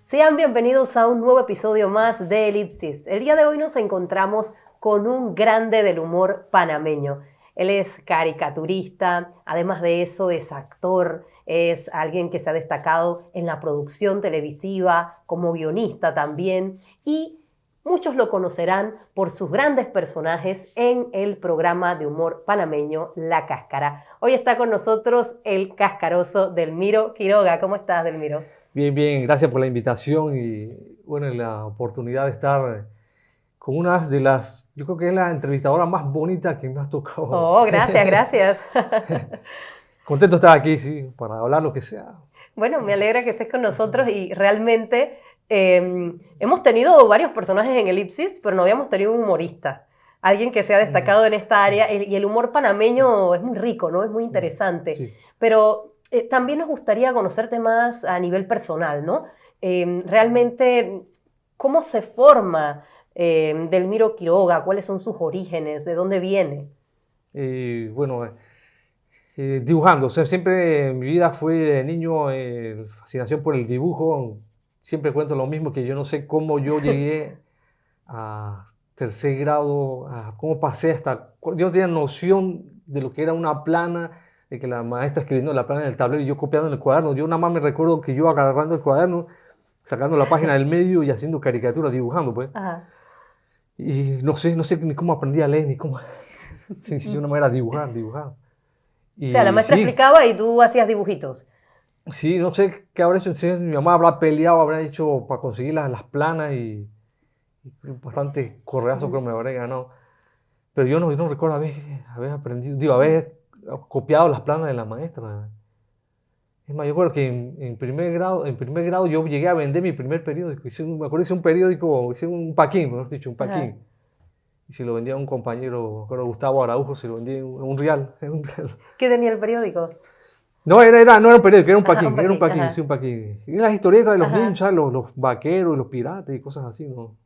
Sean bienvenidos a un nuevo episodio más de Elipsis. El día de hoy nos encontramos con un grande del humor panameño. Él es caricaturista, además de eso es actor, es alguien que se ha destacado en la producción televisiva, como guionista también, y muchos lo conocerán por sus grandes personajes en el programa de humor panameño La Cáscara. Hoy está con nosotros el cascaroso Delmiro Quiroga. ¿Cómo estás, Delmiro? Bien, bien, gracias por la invitación y bueno, la oportunidad de estar con una de las, yo creo que es la entrevistadora más bonita que me has tocado. Oh, gracias, gracias. Contento de estar aquí, sí, para hablar lo que sea. Bueno, me alegra que estés con nosotros y realmente hemos tenido varios personajes en Elipsis, pero no habíamos tenido un humorista. Alguien que se ha destacado en esta área y el humor panameño es muy rico, ¿no? Es muy interesante. Sí. Pero también nos gustaría conocerte más a nivel personal, ¿no? Realmente, ¿cómo se forma Delmiro Quiroga? ¿Cuáles son sus orígenes? ¿De dónde viene? Bueno, dibujando, o sea, siempre en mi vida fue de niño fascinación por el dibujo. Siempre cuento lo mismo, que yo no sé cómo yo llegué a tercer grado, cómo pasé hasta... Yo no tenía noción de lo que era una plana, de que la maestra escribiendo la plana en el tablero y yo copiando en el cuaderno. Yo nada más me recuerdo que yo agarrando el cuaderno, sacando la página del medio y haciendo caricaturas, dibujando, pues. Ajá. Y no sé ni cómo aprendí a leer, ni cómo... Sí, sí, yo no me era dibujar, dibujar. O sea, la Y maestra sí, explicaba y tú hacías dibujitos. sí, no sé qué habrá hecho. Sí, mi mamá habrá peleado, habrá hecho para conseguir las planas y bastante correazo creo me habré ganado. Pero yo no recuerdo haber aprendido, digo, haber copiado las planas de la maestra. Es más, yo recuerdo que en primer grado yo llegué a vender mi primer periódico. Me acuerdo, hice un periódico, hice un paquín, mejor dicho, un Ajá. paquín. Y se lo vendía a un compañero, me acuerdo, Gustavo Araujo, se lo vendía en un real. En un real. ¿Qué tenía el periódico? No era un periódico, Ajá, un era un paquín. paquín, sí, Ajá. un paquín. Y las historietas de los niños, Ajá. ¿sabes? Los vaqueros y los piratas y cosas así, ¿no?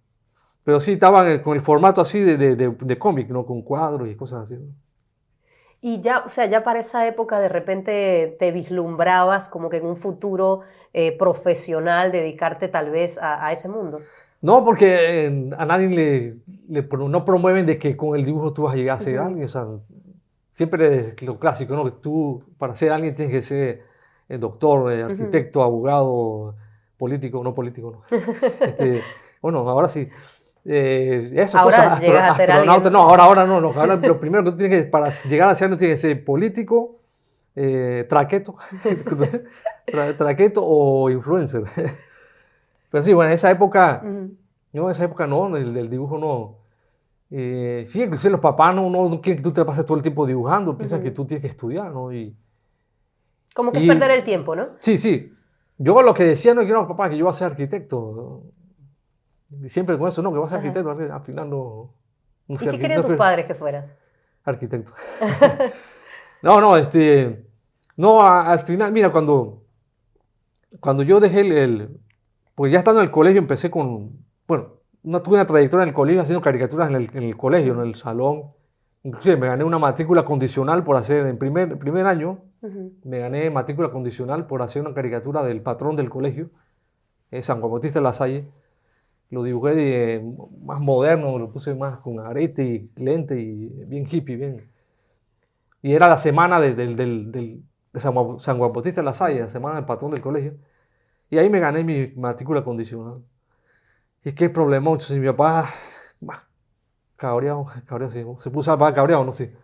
Pero sí estaban con el formato así de cómic, ¿no? Con cuadros y cosas así, ¿no? Y ya, o sea, ya para esa época de repente te vislumbrabas como que en un futuro profesional dedicarte tal vez a ese mundo. No, porque a nadie no promueven de que con el dibujo tú vas a llegar a ser Ujú. alguien. O sea, siempre es lo clásico, ¿no? Que tú, para ser alguien, tienes que ser doctor, Ujú. arquitecto, abogado, político, no político, ¿no? Bueno, ahora sí. Eso, cosas, Ahora llegas a ser astronauta. alguien. No, ahora no, no. Ahora lo primero que tú tienes que, para llegar a ser, no tienes que ser político, traqueto, traqueto o influencer. Pero sí, bueno, en esa época. Ujú. No, esa época no, el dibujo no. Sí, inclusive los papás no quieren que tú te pases todo el tiempo dibujando, piensan que Ujú. tú tienes que estudiar, ¿no? Como que es perder Y el tiempo, ¿no? sí, sí. Yo lo que decía no es que no, papá, que yo voy a ser arquitecto, ¿no? Y siempre con eso, no, que voy a ser Ajá. arquitecto, al final no ¿Y fui qué arquitecto, querían no tus fui padres que fueras? arquitecto. No, no, no, al final, mira, cuando yo dejé pues ya estando en el colegio empecé bueno, tuve una trayectoria en el colegio haciendo caricaturas en el colegio, en Ujú. el salón. Inclusive me gané una matrícula condicional por hacer, en primer año, Ujú. me gané matrícula condicional por hacer una caricatura del patrón del colegio, San Juan Bautista de la Salle. Lo dibujé más moderno, lo puse más con arete y lente y bien hippie, bien. Y era la semana de San Juan Bautista de la Salle, la Ujú. semana del patrón del colegio. Y ahí me gané mi matrícula condicional. Y es que el problema, entonces mi papá, bah, cabreado, cabreado, sí, se puso a cabreado, no sé.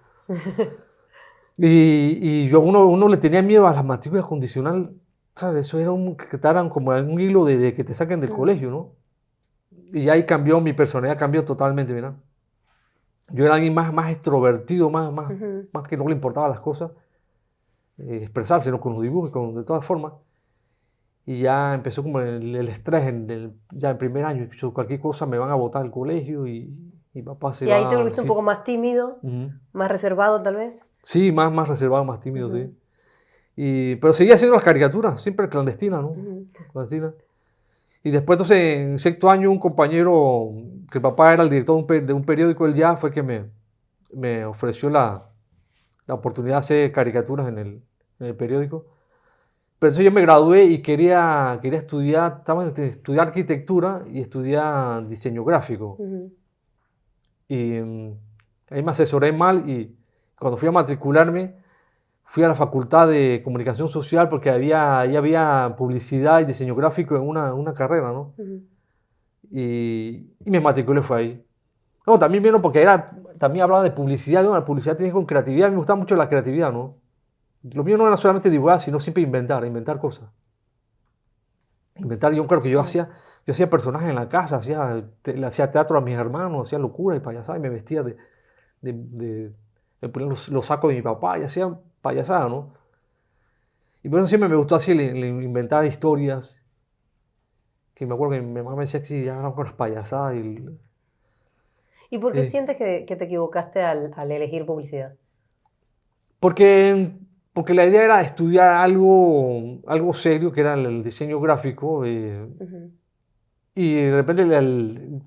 Y uno le tenía miedo a las matrículas condicional, ¿sabes? Eso era que quitaran como un hilo de que te saquen del Ujú. colegio, ¿no? Y ahí cambió, mi personalidad cambió totalmente, mira. Yo era alguien más extrovertido, Ujú. más que no le importaban las cosas, expresarse, ¿no? Con los dibujos, de todas formas. Y ya empezó como el estrés ya en primer año. Cualquier cosa me van a botar del colegio y papá se Y ahí te va volviste un poco así. más tímido, Ujú. más reservado tal vez. Sí, más reservado, más tímido, Ujú. sí. Pero seguía haciendo las caricaturas, siempre clandestinas, ¿no? Ujú. Clandestinas. Y después, entonces, en sexto año, un compañero, que el papá era el director de un periódico, él ya fue que me ofreció la oportunidad de hacer caricaturas en el periódico. Pero entonces yo me gradué y quería estudiar, estaba entre estudiar arquitectura y estudiar diseño gráfico. Ujú. Y ahí me asesoré mal y cuando fui a matricularme, fui a la Facultad de Comunicación Social porque ahí había publicidad y diseño gráfico en una carrera, ¿no? Ujú. Y me matriculé, fue ahí. No, también vino porque también hablaba de publicidad, ¿no? La publicidad tiene que ver con creatividad, me gustaba mucho la creatividad, ¿no? Lo mío no era solamente dibujar, sino siempre inventar cosas. Inventar, yo creo que Claro. yo hacía personajes en la casa, le hacía teatro a mis hermanos, hacía locuras y payasadas, y me vestía de poner los sacos de mi papá y hacía payasadas, ¿no? Y por eso siempre me gustó así inventar historias, que me acuerdo que mi mamá me decía que sí, ya eran con las payasadas. ¿Y por qué Eh, sientes que te equivocaste al elegir publicidad? porque, porque la idea era estudiar algo serio, que era el diseño gráfico, Ujú. y de repente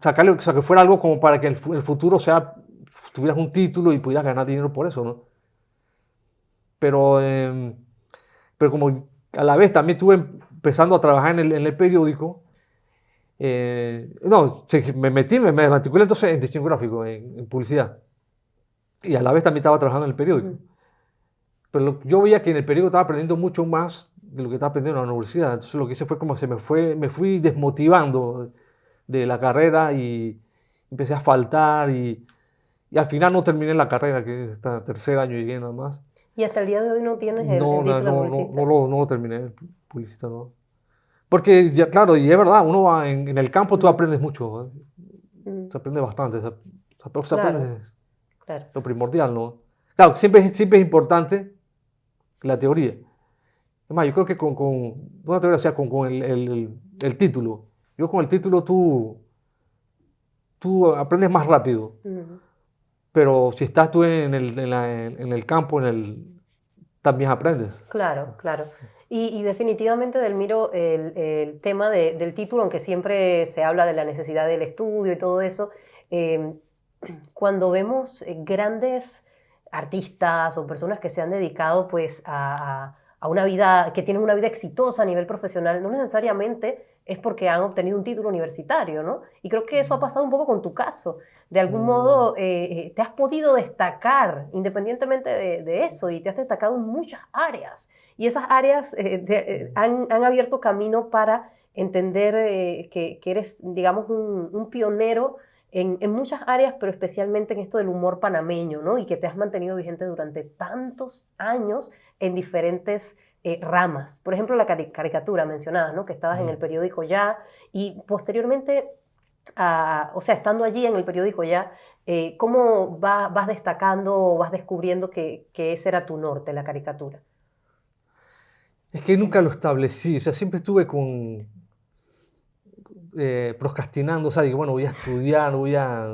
sacarle, o sea, que fuera algo como para que el futuro tuvieras un título y pudieras ganar dinero por eso, ¿no? Pero, pero como a la vez también estuve empezando a trabajar en el periódico, no, sí, me matriculé entonces en diseño gráfico, en publicidad, y a la vez también estaba trabajando en el periódico. Ujú. Pero yo veía que en el periódico estaba aprendiendo mucho más de lo que estaba aprendiendo en la universidad. Entonces lo que hice fue como me fui desmotivando de la carrera y empecé a faltar y al final no terminé la carrera, que está tercer año llegué nada más. Y hasta el día de hoy no tienes el No, no, título de no, no, publicista. no lo terminé, publicista, no. Porque, ya, claro, y es verdad, uno va en el campo, tú Ujú. aprendes mucho, ¿eh? Ujú. Se aprende bastante, se Claro, aprende claro. lo primordial, ¿no? Claro, siempre es importante la teoría. Es más, yo creo que no la teoría, o sea, con el título. Yo con el título tú aprendes más rápido, Ujú. pero si estás tú en el campo, también aprendes. Claro, claro. Y definitivamente, Delmiro, el tema del título, aunque siempre se habla de la necesidad del estudio y todo eso, em, cuando vemos grandes artistas o personas que se han dedicado pues a una vida, que tienen una vida exitosa a nivel profesional, no necesariamente es porque han obtenido un título universitario, ¿no? Y creo que eso ha pasado un poco con tu caso. De algún Mm, modo te has podido destacar independientemente de eso y te has destacado en muchas áreas. Y esas áreas han abierto camino para entender que eres, digamos, un pionero en muchas áreas, pero especialmente en esto del humor panameño, ¿no? Y que te has mantenido vigente durante tantos años en diferentes ramas. Por ejemplo, la caricatura mencionada, ¿no? Que estabas en el mm. periódico Ya y posteriormente, o sea, estando allí en el periódico Ya, ¿cómo vas destacando o vas descubriendo que ese era tu norte, la caricatura? Es que nunca lo establecí, o sea, siempre estuve procrastinando, o sea, digo, bueno, voy a estudiar, voy a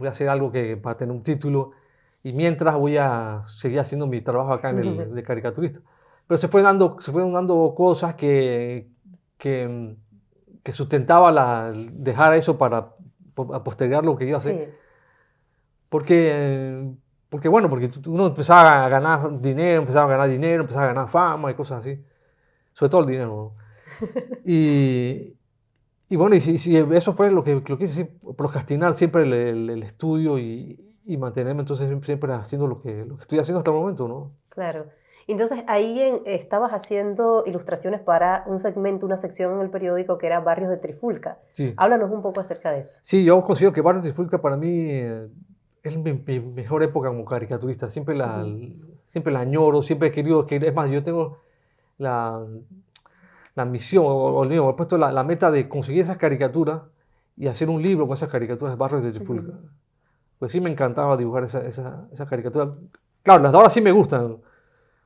hacer algo para tener un título y mientras voy a seguir haciendo mi trabajo acá de caricaturista. Pero se fueron dando cosas que, que sustentaba dejar eso para a postergar lo que iba a hacer. Sí, Porque, porque bueno, porque uno empezaba a ganar dinero, empezaba a ganar fama y cosas así. Sobre todo el dinero, ¿no? Y, y bueno, si eso fue lo que hice, sí, procrastinar siempre el estudio y mantenerme entonces siempre haciendo lo que estoy haciendo hasta el momento, ¿no? claro. Entonces ahí estabas haciendo ilustraciones para un segmento, una sección en el periódico que era Barrios de Trifulca. Sí, Háblanos un poco acerca de eso. sí, yo considero que Barra Trifulca para mí es mi mejor época como caricaturista. Ujú. Siempre la añoro, siempre he querido que, es más, yo tengo la, la misión, he puesto la meta de conseguir esas caricaturas y hacer un libro con esas caricaturas de Barrios de Trifulca. Ujú. Pues sí me encantaba dibujar esa caricatura. Claro, las de ahora sí me gustan,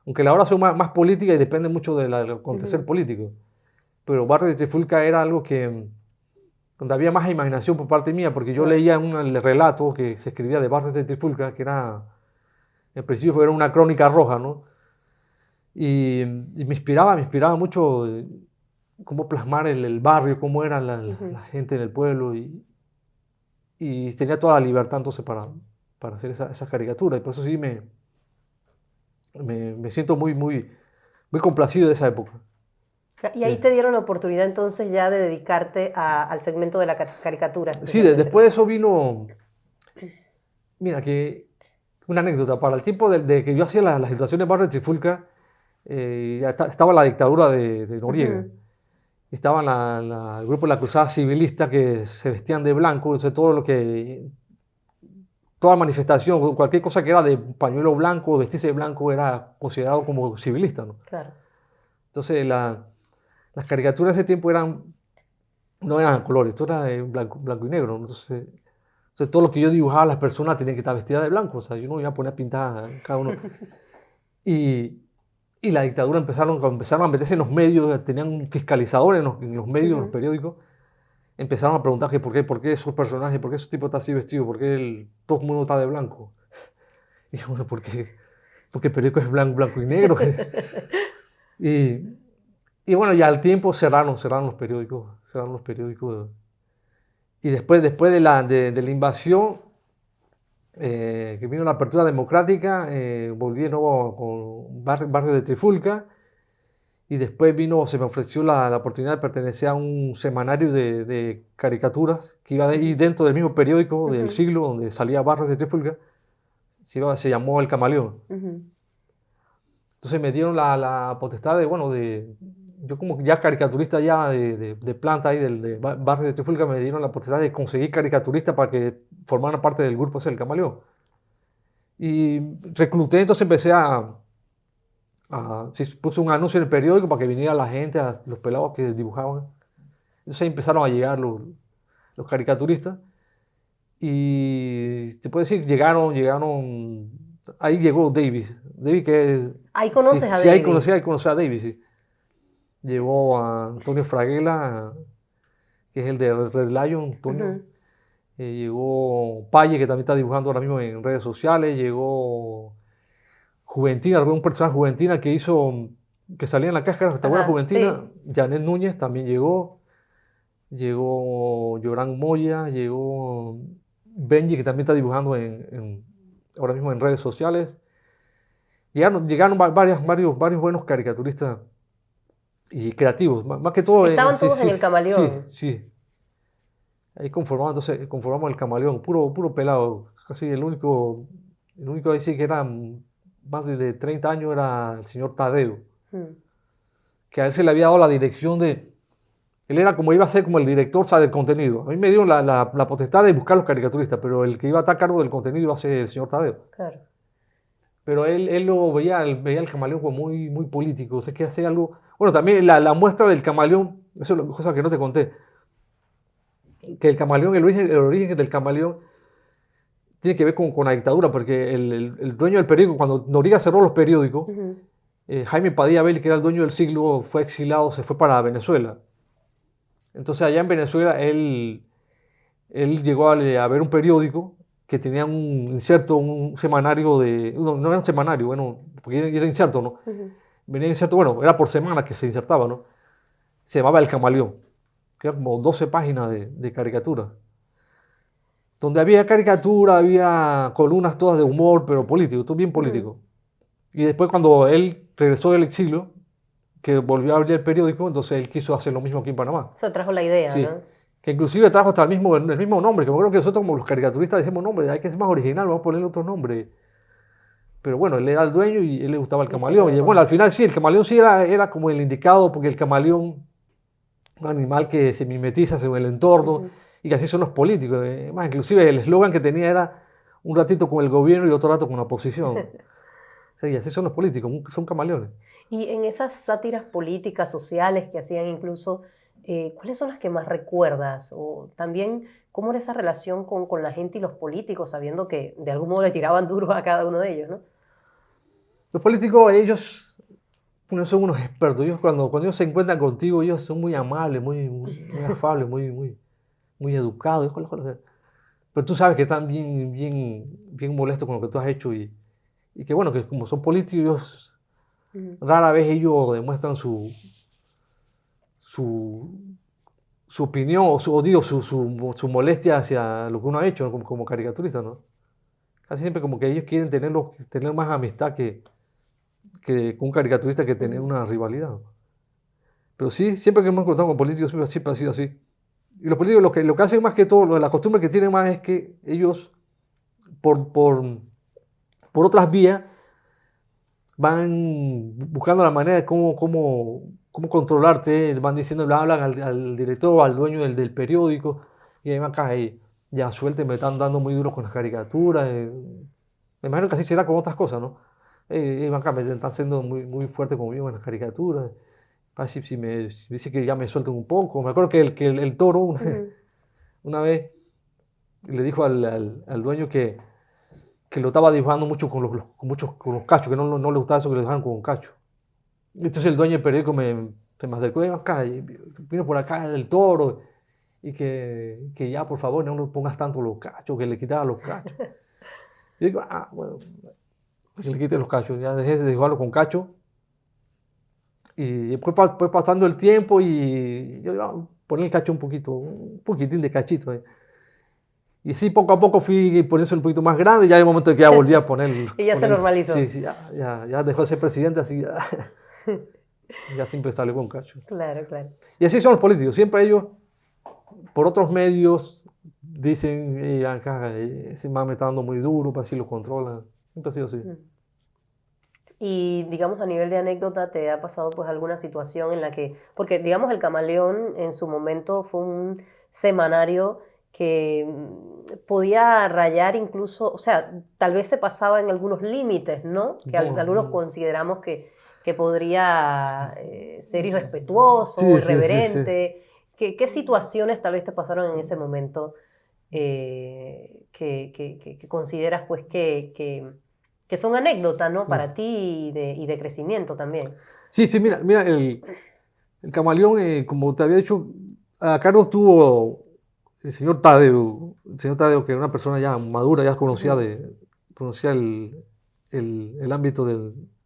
aunque las de ahora son más políticas y dependen mucho del acontecer Ujú. político. Pero Barrio de Trifulca era algo donde había más imaginación por parte mía, porque yo Claro. leía el relato que se escribía de Barrio de Trifulca, que era, en principio era una crónica roja, ¿no? Y me inspiraba mucho cómo plasmar el barrio, cómo era Ujú. la gente en el pueblo, y tenía toda la libertad entonces para hacer esas caricaturas, y por eso sí me siento muy complacido de esa época. Y ahí te dieron la oportunidad entonces ya de dedicarte al segmento de la caricatura. Sí, después de eso vino, mira, que una anécdota, para el tiempo de que yo hacía las situaciones barrio de Trifulca, estaba la dictadura de Noriega. Ujú. Estaban el grupo de la Cruzada Civilista que se vestían de blanco, entonces todo lo que, toda manifestación, cualquier cosa que era de pañuelo blanco, vestirse de blanco, era considerado como civilista, ¿no? Claro. Entonces las caricaturas de ese tiempo no eran a colores, todo era en blanco y negro, ¿no? Entonces todo lo que yo dibujaba, las personas tenían que estar vestidas de blanco, o sea, yo no iba a poner pintadas cada uno. Y, y la dictadura empezaron a meterse en los medios, tenían fiscalizadores en los medios, en los periódicos, empezaron a preguntar que por qué esos personajes, por qué esos tipos están así vestidos, por qué todo el mundo está de blanco. Y yo, bueno, porque el periódico es blanco y negro. y, y bueno, ya al tiempo cerraron los periódicos. Y después de la invasión, que vino la apertura democrática, volví de nuevo con barrio de Trifulca. Y después se me ofreció la oportunidad de pertenecer a un semanario de caricaturas que iba ahí dentro del mismo periódico del Siglo, donde salía Barras de Trifulca. Se llamó El Camaleón. Entonces me dieron la potestad yo como ya caricaturista ya de planta ahí de Barras de Trifulca, me dieron la potestad de conseguir caricaturistas para que formaran parte del grupo ese, El Camaleón. Y recluté, entonces empecé puse un anuncio en el periódico para que viniera la gente, los pelados que dibujaban. Entonces ahí empezaron a llegar los caricaturistas. Y te puedo decir, llegaron, ahí llegó Davis. Davis que... Ahí conoces a sí, Davis. ahí conocí a Davis, sí. Llegó a Antonio Fraguela, que es el de Red Lion, Antonio. Llegó Paye, que también está dibujando ahora mismo en redes sociales. Llegó Juventina, un personaje Juventina que salía en la cáscara, ¿te acuerdas? Juventina. Sí. Janet Núñez también llegó. Llegó Yoran Moya, llegó Benji, que también está dibujando ahora mismo en redes sociales. Llegaron varios buenos caricaturistas y creativos, más que todo. Estaban todos en El Camaleón. Sí. Ahí conformamos El Camaleón, puro pelado. Casi el único ahí sí que era más de 30 años era el señor Tadeo. Que a él se le había dado la dirección él era iba a ser como el director, ¿sabes?, del contenido. A mí me dieron la potestad de buscar los caricaturistas, pero el que iba a estar a cargo del contenido iba a ser el señor Tadeo. Claro. Pero él lo veía el Camaleón como muy político. O sea, que hacer algo... Bueno, también la muestra del Camaleón, eso es una cosa que no te conté. Que el Camaleón, el origen del Camaleón tiene que ver con la dictadura, porque el dueño del periódico, cuando Noriega cerró los periódicos, Jaime Padilla Belli, que era el dueño del Siglo, fue exilado, se fue para Venezuela. Entonces allá en Venezuela él llegó a ver un periódico que tenía un inserto, un semanario no era un semanario, bueno, porque era inserto, ¿no? Venía inserto, bueno, era por semana que se insertaba, ¿no? Se llamaba El Camaleón, que era como 12 páginas de caricaturas. Donde había caricatura, había columnas todas de humor, pero político, todo bien político. Y después cuando él regresó del exilio, que volvió a abrir el periódico, entonces él quiso hacer lo mismo aquí en Panamá. Eso trajo la idea, sí. ¿no? Que inclusive trajo hasta el mismo nombre, que me acuerdo que nosotros como los caricaturistas decimos nombre, hay que ser más original, vamos a ponerle otro nombre. Pero bueno, él era el dueño y él le gustaba el Camaleón. Y bueno, al final sí, el Camaleón sí era como el indicado, porque el Camaleón, un animal que se mimetiza según el entorno, y que así son los políticos. Más, inclusive el eslogan que tenía era un ratito con el gobierno y otro rato con la oposición. Sí, y así son los políticos, son camaleones. Y en esas sátiras políticas, sociales que hacían incluso, ¿cuáles son las que más recuerdas? O también, ¿cómo era esa relación con la gente y los políticos, sabiendo que de algún modo le tiraban duro a cada uno de ellos, ¿no? Los políticos, ellos son unos expertos. Ellos cuando ellos se encuentran contigo, ellos son muy amables, muy afables, muy educados. Pero tú sabes que están bien molestos con lo que tú has hecho y que bueno, que como son políticos, rara vez ellos demuestran su opinión o su molestia hacia lo que uno ha hecho, ¿no? como caricaturista, ¿no? Casi siempre como que ellos quieren tener más amistad que que con un caricaturista que tener una rivalidad. Pero sí, siempre que hemos encontrado con políticos, siempre ha sido así. Y los políticos lo que hacen más que todo, la costumbre que tienen más es que ellos, por, por, por otras vías, van buscando la manera de cómo controlarte, van diciendo, le hablan al director, al dueño del periódico, y ahí van acá, ya suelten, me están dando muy duro con las caricaturas. Me imagino que así será con otras cosas, ¿no? Van acá, me están siendo muy fuerte conmigo en las caricaturas. Si me dice que ya me suelten un poco. Me acuerdo que el toro una vez le dijo al dueño que lo estaba dibujando mucho con los cachos, que no le gustaba eso que le dibujaran con cachos. Entonces el dueño del periódico se me acercó, ven acá, y vino por acá el toro, y que ya por favor no le pongas tanto los cachos, que le quitara los cachos. Y digo, bueno, que le quite los cachos, ya dejé de dibujarlo con cachos. Y después fue pasando el tiempo y yo iba a poner el cacho un poquitín de cachito. Y sí, poco a poco fui poniéndose un poquito más grande, y ya hay un momento en que ya volví a poner. Y ya se normalizó. Sí, ya dejó de ser presidente, así ya siempre salió con cacho. Claro, claro. Y así son los políticos, siempre ellos, por otros medios, dicen, acá, ese man me está dando muy duro, para así lo controlan. Siempre ha sido así. Y digamos a nivel de anécdota, ¿te ha pasado pues alguna situación en la que, porque digamos El Camaleón en su momento fue un semanario que podía rayar incluso, o sea, tal vez se pasaba en algunos límites, ¿no? Que algunos consideramos que podría ser irrespetuoso, irreverente. Sí. ¿Qué situaciones tal vez te pasaron en ese momento que consideras pues que son anécdotas, ¿no? Para ti y de crecimiento también? Sí, mira, el Camaleón, como te había dicho, a cargo tuvo el señor Tadeo, que era una persona ya madura, ya conocía el ámbito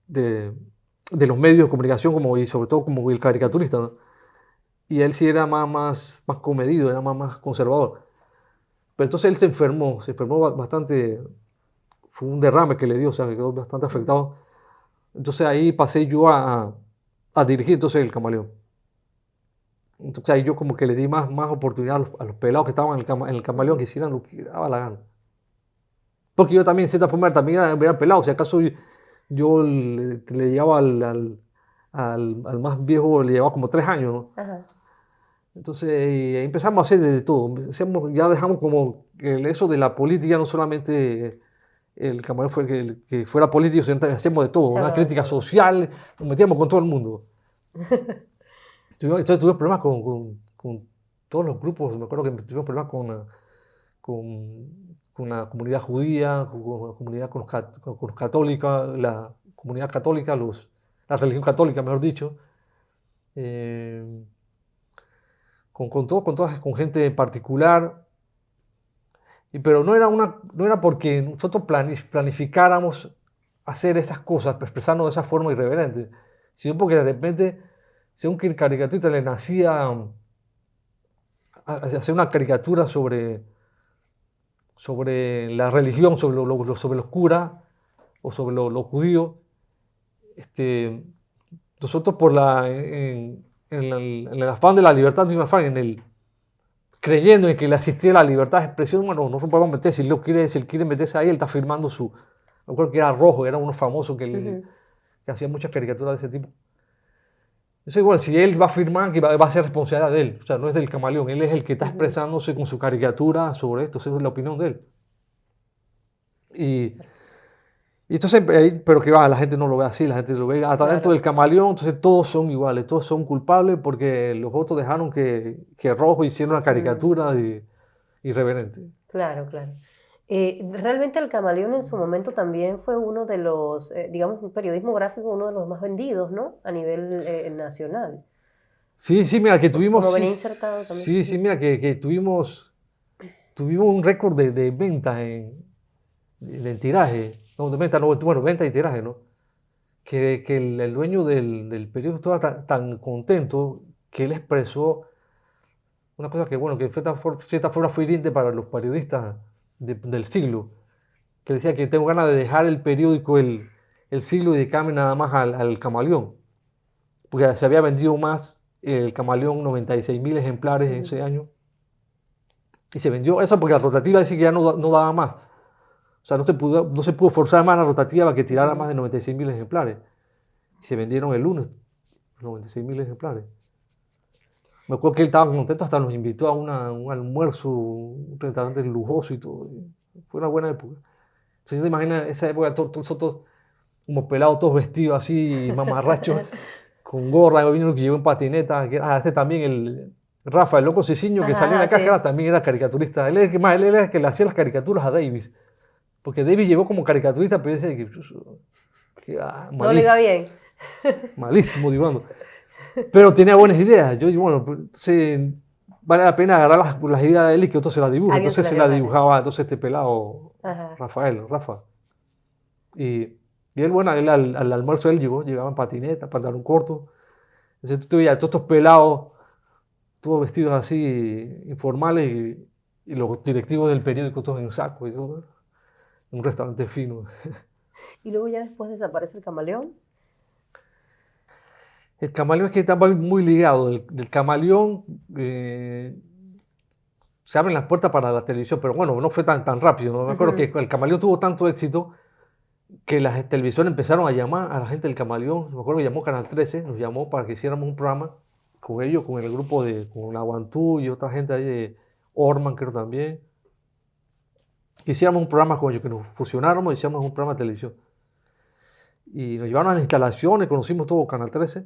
de los medios de comunicación y sobre todo como el caricaturista, ¿no? Y él sí era más comedido, era más conservador. Pero entonces él se enfermó bastante, fue un derrame que le dio, o sea, que quedó bastante afectado. Entonces ahí pasé yo a dirigir entonces El Camaleón. Entonces ahí yo como que le di más oportunidad a los pelados que estaban en el Camaleón, que hicieran lo que daba la gana. Porque yo también, en cierta forma, también era pelado. Si acaso yo le llevaba al más viejo, le llevaba como 3 años, ¿no? Ajá. Entonces empezamos a hacer de todo. Ya dejamos como eso de la política, no solamente el Camaleón fue el que fuera político, sino también hacíamos de todo, una crítica social, nos metíamos con todo el mundo. Entonces tuvimos problemas con todos los grupos. Me acuerdo que tuvimos problemas con la comunidad judía, con la comunidad con los católicos, la comunidad católica, la religión católica, mejor dicho. Con gente en particular. Pero no era porque nosotros planificáramos hacer esas cosas, expresarnos de esa forma irreverente, sino porque de repente, según que el caricaturista le nacía hacer una caricatura sobre la religión, sobre los curas o sobre los judíos, nosotros en el afán de la libertad, creyendo en que le asistía la libertad de expresión, bueno, no se podemos meter, si él quiere meterse ahí, él está firmando me acuerdo que era Rojo, era uno famoso que hacía muchas caricaturas de ese tipo. Entonces, bueno, si él va a firmar, que va a ser responsabilidad de él, o sea, no es del Camaleón, él es el que está expresándose con su caricatura sobre esto, esa es la opinión de él. Y entonces, pero que va, la gente no lo ve así, la gente lo ve hasta dentro del Camaleón, entonces todos son iguales, todos son culpables porque los otros dejaron que Rojo hiciera una caricatura irreverente. Claro, claro. Realmente El Camaleón en su momento también fue uno de los, digamos, un periodismo gráfico, uno de los más vendidos, ¿no? A nivel nacional. Sí, mira, que tuvimos... Como venía insertado también. Sí, mira, que tuvimos un récord de ventas de tiraje. No, de venta, no, bueno, venta y tiraje, ¿no? Que el dueño del periódico estaba tan contento que él expresó una cosa que, bueno, que de cierta forma fue hiriente para los periodistas del siglo, que decía que tengo ganas de dejar el periódico, el siglo y dedicarme nada más al camaleón, porque se había vendido más el camaleón, 96.000 ejemplares en ese año, y se vendió eso porque la rotativa decía que ya no daba más. O sea, no se pudo forzar más la rotativa para que tirara más de 96.000 ejemplares. Y se vendieron el lunes 96.000 ejemplares. Me acuerdo que él estaba contento, hasta nos invitó a un almuerzo, un restaurante lujoso y todo. Fue una buena época. ¿Se imagina esa época, todos nosotros como pelados, todos vestidos así, mamarrachos, con gorra, vino que llevó en patineta, este también, el Rafa, el loco Ciciño, que salía en la caja, también era caricaturista. Él era el que le hacía las caricaturas a Davis. Porque Davis llegó como caricaturista, pero yo decía que no le iba bien. Malísimo dibujando. Pero tenía buenas ideas. Yo digo, bueno, pues, vale la pena agarrar las ideas de él y que otro se las dibuja. Entonces se las dibujaba este pelado, Rafa. Y él, bueno, él al almuerzo él llegaba en patineta, pantalón corto. Entonces tú veías todos estos pelados, todos vestidos así, informales, y los directivos del periódico todos en saco y todo. Un restaurante fino. ¿Y luego ya después desaparece el camaleón? El camaleón es que está muy ligado. El camaleón se abren las puertas para la televisión, pero bueno, no fue tan rápido, ¿no? Me acuerdo que el camaleón tuvo tanto éxito que las televisiones empezaron a llamar a la gente del camaleón. Me acuerdo que llamó Canal 13, nos llamó para que hiciéramos un programa con ellos, con el grupo con Aguantú y otra gente ahí de Orman, creo también. Que hiciéramos un programa con ellos, que nos fusionáramos y hiciéramos un programa de televisión. Y nos llevaron a las instalaciones, conocimos todo Canal 13,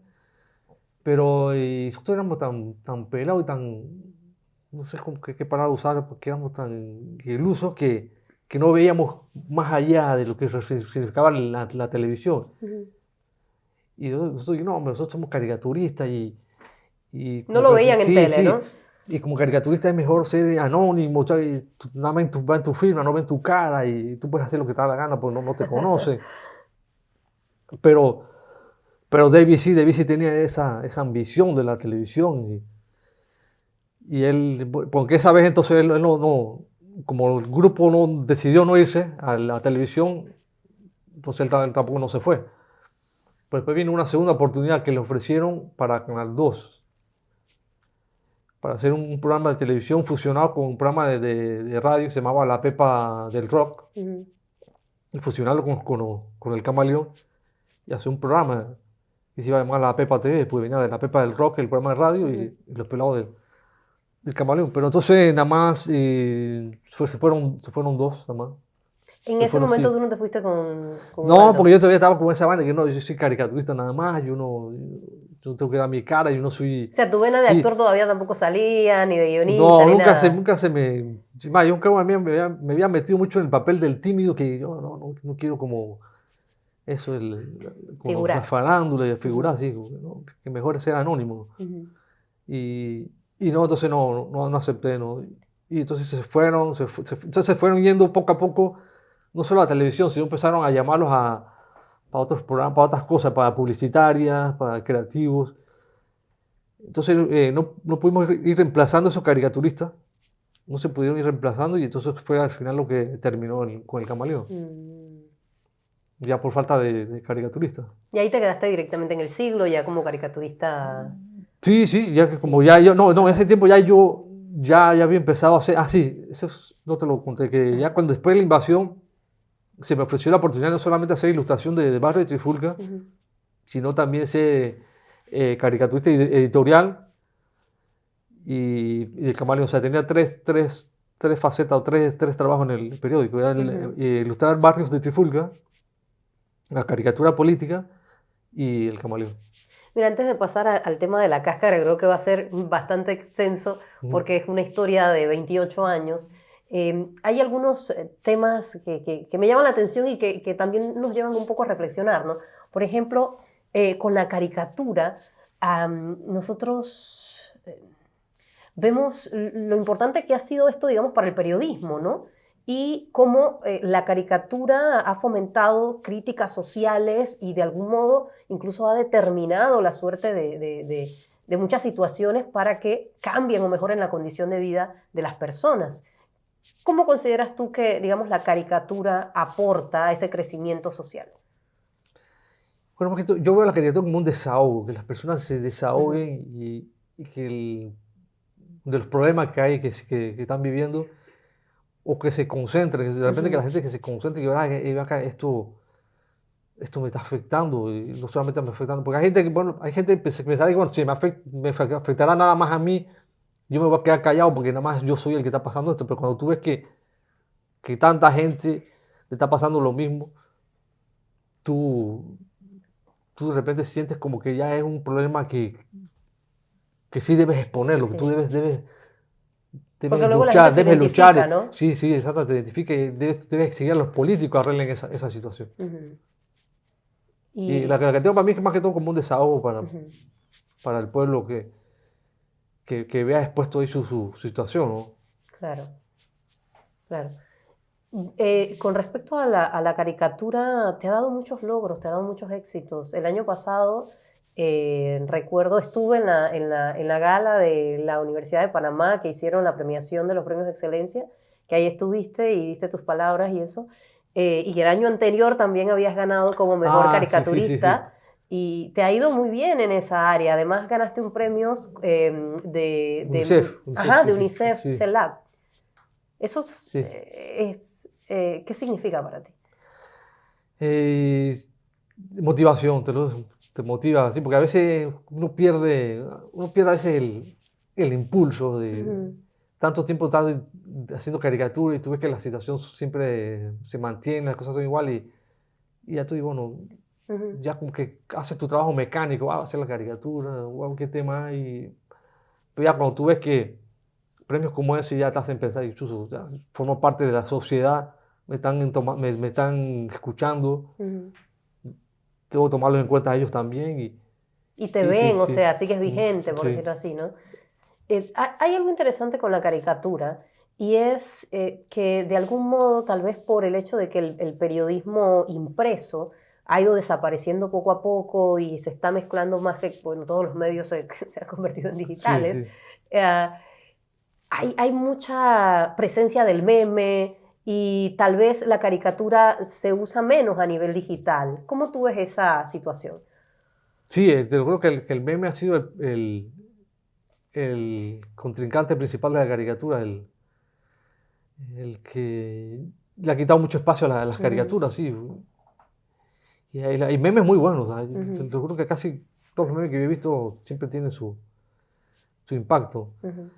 pero nosotros éramos tan pelados y tan, no sé qué palabra usar, porque éramos tan ilusos que no veíamos más allá de lo que significaba la televisión. Y nosotros dijimos, no, hombre, nosotros somos caricaturistas y no lo veían en tele, ¿no? Y como caricaturista es mejor ser anónimo, nada más va en tu firma, no ven tu cara y tú puedes hacer lo que te da la gana porque no te conoce. Pero David sí tenía esa ambición de la televisión y él, porque esa vez entonces él no, como el grupo decidió no irse a la televisión, entonces él tampoco no se fue. Pero después vino una segunda oportunidad que le ofrecieron para Canal 2, para hacer un programa de televisión fusionado con un programa de radio que se llamaba La Pepa del Rock, y fusionarlo con el Camaleón y hacer un programa que se iba a llamar La Pepa TV, pues venía de La Pepa del Rock, el programa de radio, y los pelados del Camaleón. Pero entonces nada más se fueron dos, nada más. En ese momento tú no te fuiste con no, Aldo. porque yo todavía estaba con esa vaina que no, yo soy caricaturista nada más, yo tengo que dar mi cara, yo no soy... O sea, tu vena de actor todavía tampoco salía, ni de guionista, no, ni nada. nunca se me... Yo creo que me había metido mucho en el papel del tímido, que yo no quiero como... Eso, como la farándula y figurar así, ¿no? Que mejor es ser anónimo. Y no, entonces no acepté, ¿no? Y entonces se fueron yendo poco a poco, no solo a la televisión, sino empezaron a llamarlos para otros programas, para otras cosas, para publicitarias, para creativos. Entonces no pudimos ir reemplazando esos caricaturistas, no se pudieron ir reemplazando y entonces fue al final lo que terminó con el Camaleón. Ya por falta de caricaturista. ¿Y ahí te quedaste directamente en El Siglo, ya como caricaturista? Sí, ya que como ya yo, no, en ese tiempo ya había empezado a hacer, sí, eso no te lo conté, que ya cuando después de la invasión se me ofreció la oportunidad no solamente hacer ilustración de Barrio de Trifulca, sino también ser caricaturista editorial y el Camaleón. O sea, tenía tres facetas o tres trabajos en el periódico. Ilustrar Barrios de Trifulca, la caricatura política y el Camaleón. Mira, antes de pasar al tema de la cáscara, creo que va a ser bastante extenso porque es una historia de 28 años. Hay algunos temas que me llaman la atención y que también nos llevan un poco a reflexionar, ¿no? Por ejemplo, con la caricatura, nosotros vemos lo importante que ha sido esto, digamos, para el periodismo, ¿no? Y cómo la caricatura ha fomentado críticas sociales y de algún modo incluso ha determinado la suerte de muchas situaciones para que cambien o mejoren la condición de vida de las personas. ¿Cómo consideras tú que, digamos, la caricatura aporta a ese crecimiento social? Bueno, más que todo, yo veo la caricatura como un desahogo, que las personas se Ujú, desahoguen y que de los problemas que hay, que están viviendo, o que se concentren, que de repente que la ujú. gente que se concentre y que "Ah, ve acá, esto me está afectando, y no solamente me está afectando", porque hay gente que, bueno, hay gente que pensaría que, bueno, si afectará nada más a mí, yo me voy a quedar callado porque nada más yo soy el que está pasando esto, pero cuando tú ves que tanta gente le está pasando lo mismo, tú, tú de repente sientes como que ya es un problema que sí debes exponerlo, que tú Sí. Porque luego la gente se debes identifica, luchar, ¿no? sí, sí, exacto, te identifica y debes exigir a los políticos arreglen esa situación. Ujú. Y la Y, creativa para mí es más que todo como un desahogo ujú, para el pueblo que vea expuesto ahí su situación, ¿no? claro, claro. Con respecto a la caricatura, te ha dado muchos logros, te ha dado muchos éxitos. El año pasado, recuerdo, estuve en la gala de la Universidad de Panamá, que hicieron la premiación de los premios de excelencia, que ahí estuviste y diste tus palabras y eso. Y el año anterior también habías ganado como mejor Ah, sí, sí, sí, sí. caricaturista y te ha ido muy bien en esa área. Además, ganaste un premio UNICEF, ajá, sí, de sí, UNICEF sí, CELAC. Eso sí. ¿qué significa para ti? Eh, Motivación, te motiva, así, porque a veces uno pierde a veces el impulso de Ujú, tanto tiempo estar haciendo caricatura y tú ves que la situación siempre se mantiene, las cosas son iguales y ya tú dices, bueno, ujú, ya como que haces tu trabajo mecánico, hacer la caricatura, wow, qué tema hay. Pero ya cuando tú ves que premios como ese ya te hacen pensar, incluso ya formo parte de la sociedad, me están escuchando, ujú. tengo que tomarlos en cuenta a ellos también. Y te Y sí, ven, o sí, sea, sigues vigente, por sí, decirlo así, ¿no? Hay algo interesante con la caricatura y es que de algún modo, tal vez por el hecho de que el periodismo impreso ha ido desapareciendo poco a poco y se está mezclando más que, bueno, todos los medios se han convertido en sí, digitales, sí. eh, hay mucha presencia del meme y tal vez la caricatura se usa menos a nivel digital. ¿Cómo tú ves esa situación? Sí, te lo juro que el meme ha sido el contrincante principal de la caricatura, el que le ha quitado mucho espacio a las Ujú, caricaturas, sí. Y hay memes muy buenos, ¿sabes? Te ujú, lo juro que casi todos los memes que yo he visto siempre tienen su impacto. ujú,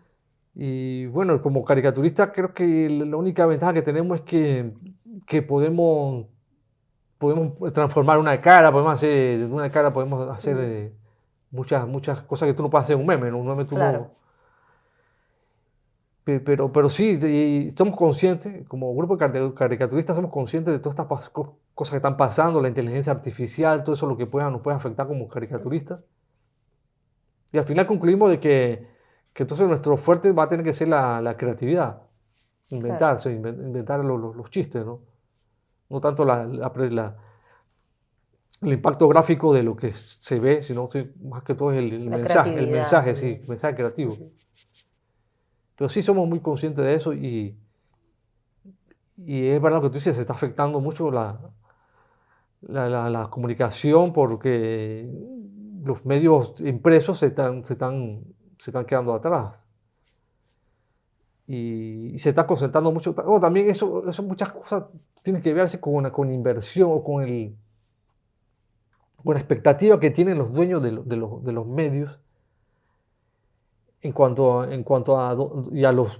Y bueno, como caricaturista creo que la única ventaja que tenemos es que podemos transformar una cara, podemos hacer, de una cara podemos hacer ujú. muchas cosas que tú no puedes hacer en un meme, ¿no? Un meme tú Claro. no. Pero sí, y somos conscientes, como grupo de caricaturistas, somos conscientes de todas estas cosas que están pasando, la inteligencia artificial, todo eso lo que nos puede afectar como caricaturistas. Y al final concluimos de que entonces nuestro fuerte va a tener que ser la creatividad, Claro. inventar los chistes, ¿no? No tanto el impacto gráfico de lo que se ve, sino sí, más que todo es La creatividad sí, también. el mensaje creativo. Ujú, Pero sí somos muy conscientes de eso y es verdad lo que tú dices, se está afectando mucho la comunicación porque los medios impresos se están quedando atrás y se está concentrando mucho. También eso muchas cosas tienen que verse con inversión o con la expectativa que tienen los dueños de los medios en cuanto y a los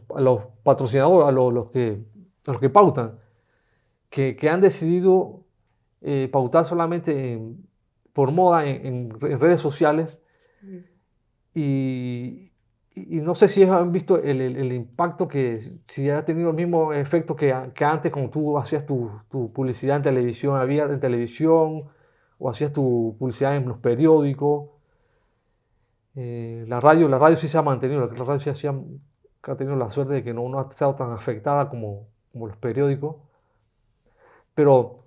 patrocinadores, a los que pautan, que han decidido pautar solamente por moda en redes sociales ujú. y, y no sé si han visto el impacto si ha tenido el mismo efecto que antes cuando tú hacías tu publicidad en televisión abierta, en televisión, o hacías tu publicidad en los periódicos. La radio sí se ha mantenido, la radio sí ha tenido la suerte de que no ha estado tan afectada como los periódicos, pero,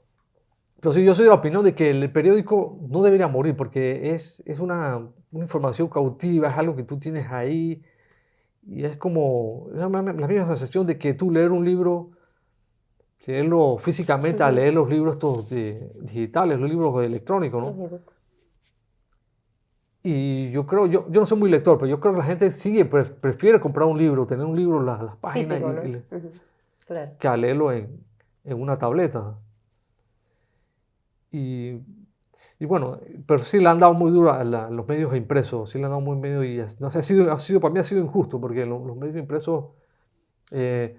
pero sí, yo soy de la opinión de que el periódico no debería morir porque es una información cautiva, es algo que tú tienes ahí y es como la misma sensación de que tú leer un libro leerlo físicamente a Ujú. leer los libros estos digitales, los libros electrónicos, Los ¿no? ebooks. Y yo creo, yo no soy muy lector, pero yo creo que la gente sigue, prefiere comprar un libro, tener un libro, las páginas, Físico, ¿no? Ujú. Claro. que a leerlo en una tableta. Y, y bueno, pero sí le han dado muy duro a los medios impresos, sí le han dado muy medio y no sé, para mí ha sido injusto, porque los medios impresos eh,